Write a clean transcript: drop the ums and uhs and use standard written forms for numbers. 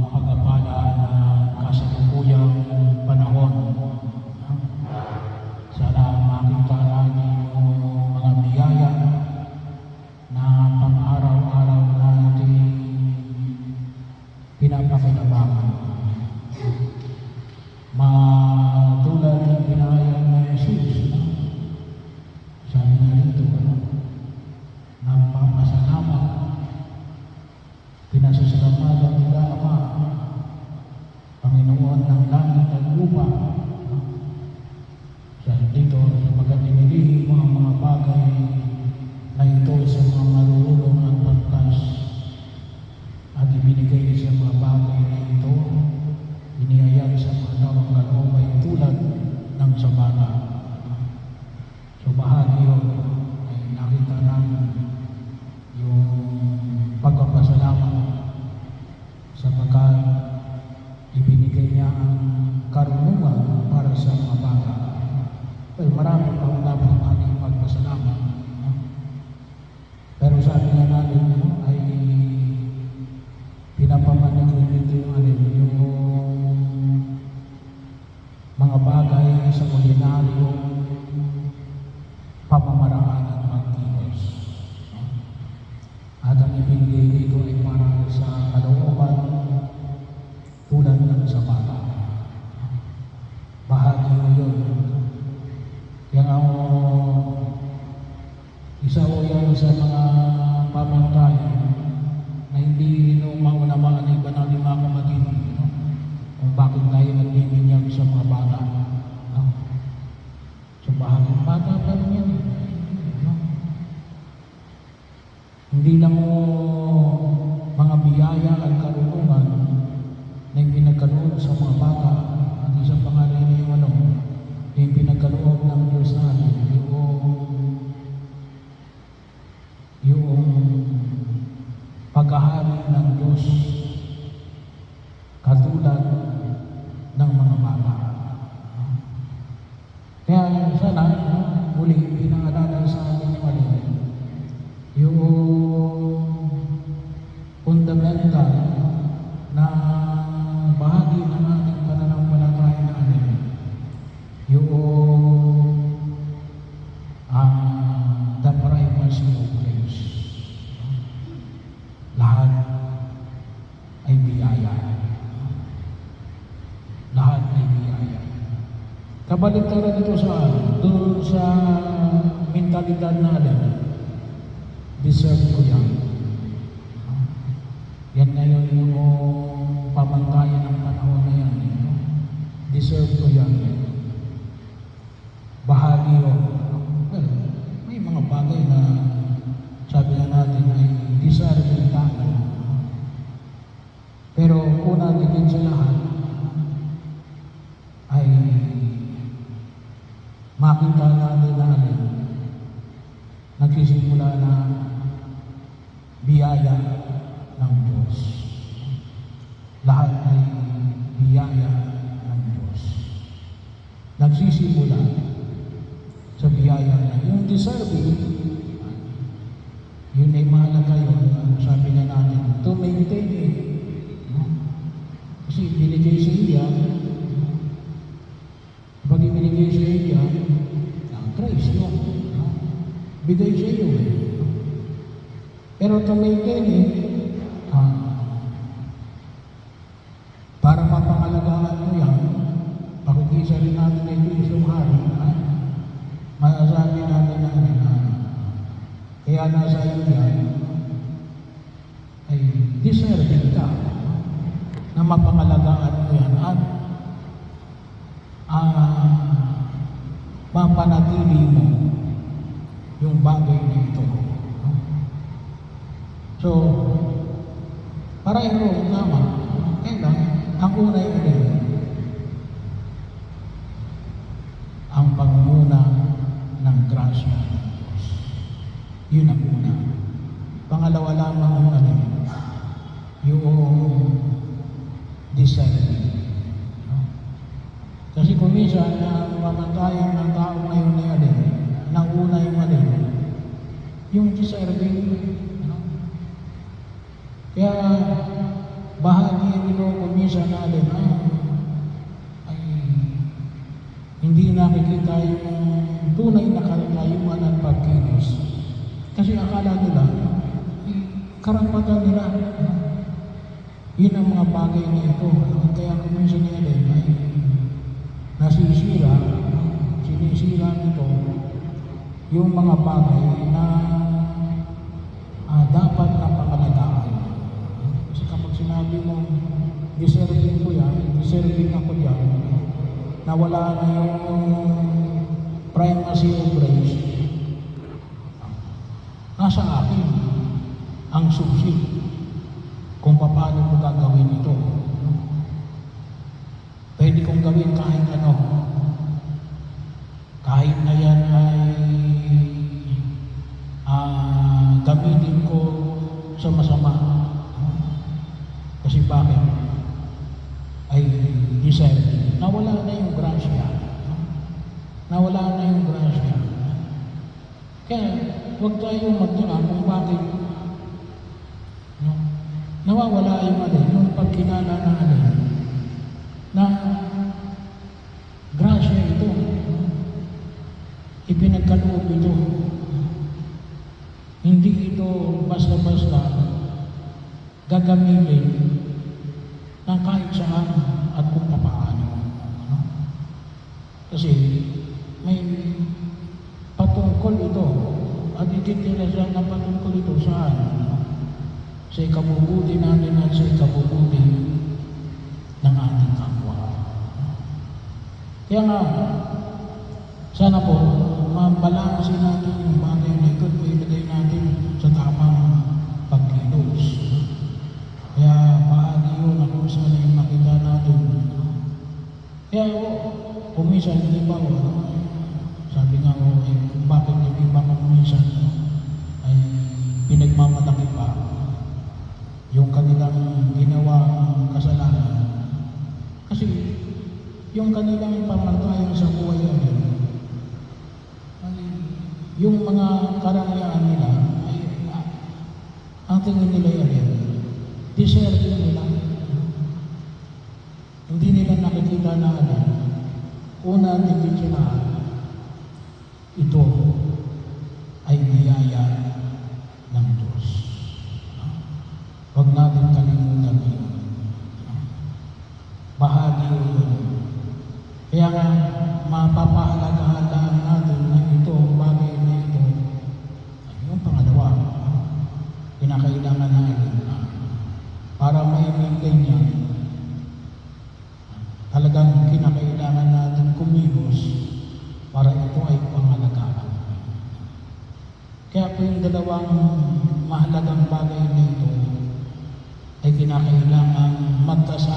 mapagpala na kasalukuyang panahon. Sana makita natin yung mga biyaya na pang-araw-araw natin pinapakinabangan. Matulad ng pinahayag na Jesus, sabi nga rito, nagpapasalamat, pinasasalamatan nila Ama, Panginoon ng langit at lupa. Sabi dito, sapagkat inilihin mo ang mga bagay na ito sa mga marurunong at pagkas, at ibinigay sa mga bagay na ito, inihayag sa mga tawang kalooban tulad ng sa bata. So bahagi yun ay nakita namin yung pagpapasalamat sapagkat ibinigay niya ang karunungan para sa mga bata. Well, marami pang dapat natin pagpasalamat. Pero sabi nga natin ay pinapamanagin dito yung mga bagay sa ordinaryong pamamaraan at pagkilos. At ang ibinigay dito ay para sa kalooban tulad ng sa bata. Bahagi mo yun. Kaya nga isa o yan sa mga pamantayan na hindi maunawaan ng iba natin mga kapatid, kung bakit tayo nagbibinyag sa mga bata. So bahagi bata pa rin yan. Hindi lang mga biyaya at karunungan na pinagkaloob sa mga bata, at isang pangalan niya yung pinagkaloob ng Diyos natin, yung paghahari ng Diyos katulad ng mga bata. Kaya sana muli pinaalala sa atin yung fundamental na bahagi ng ating pananampalataya natin, yung the primacy of grace. Lahat ay biyaya. Lahat ay biyaya. Kabaligtaran ito doon sa mentalidad natin, deserve ko yan. Yan ngayon yung pamantayan ng panahon na yan. Deserve ko yan. Bahagi yun. Well, may mga bagay na sabi na natin ay deserve tayo. Pero una din sa lahat ay makita natin nagsisimula na biyaya ng Diyos. Lahat ay biyaya ng Diyos. Nagsisimula sa biyaya na yung deserving, yun ay mahalaga yun. Sabi na natin, to maintain it. Kasi binigay sa iya, pag ibinigay sa iya, grace yun. Bigay sa iyo eh. Pero to maintain it, para mapangalagaan mo yan, pakikisa rin natin ay Kristong Hari, masasabi natin na kaya nasa iyo yan, ay deserving ka na mapangalagaan mo yan at mapanatili mo yung bagay na ito. So, para ito, tama. Kaya ang una yun, ang pangunguna ng grasya ng Diyos. Yun ang una. Pangalawa lamang yung deserving. Kasi kung minsan, mamantayan ng tao ngayon na yun, nauna yung deserving. Kaya bahagi nyo minsan natin, ay hindi nakikita yung tunay na kalayuan at pagkilos. Kasi akala nila, karapatan nila. Yun ang mga bagay na ito. Kaya kung minsan natin ay sinisira nito yung mga bagay na dapat na pangalagaan. Kasi kapag sinabi mo, deserving ko yan, deserving ako yan, nawala na yung primacy of grace, nasa akin ang susi kung paano ko gagawin ito. Pwede kong gawin kahit ano, kahit na yan ay gamitin ko sa masama. Kasi bakit? Ay deserve. Nawala na yung grasya. Nawala na yung grasya. Kaya huwag tayong magtaka kung bakit nawawala yung pagkilala na grasya ito. Ipinagkaloob ito. Hindi ito basta-basta gagamitin ng kahit saan at kung paano. Kasi may patungkol ito at ititirasan na patungkol ito saan? Sa ikabubuti natin at sa ikabubuti ng ating kapwa. Kaya nga, sana po, mabalansin natin yung bagay na ito at ilagay natin sa tamang pagkilos. Kaya paagi yun na kung saan yung makita natin. Kaya kumisan, di ba, sabi nga ko, bakit yung iba kumisan ay pinagmamalaki pa yung kanilang ginawang kasalanan. Kasi yung kanilang pamantayan sa buhay ay yung mga karangyaan nila ay ang tingin nila yan, deserving nila. Hindi nila nakikita na una tingin sila, ito ay biyaya ng Diyos. Huwag natin kalimutan yun. Bahagi yun. Kaya nga, mapapahalagahan lang natin na ito, bagay na ito. Yung pangalawa, kinakailangan natin para ma-maintain niya. Talagang kinakailangan natin kumilos para ito ay pangalagaan. Kaya po yung dalawang mahalagang bagay na ito ay kinakailangan magkasama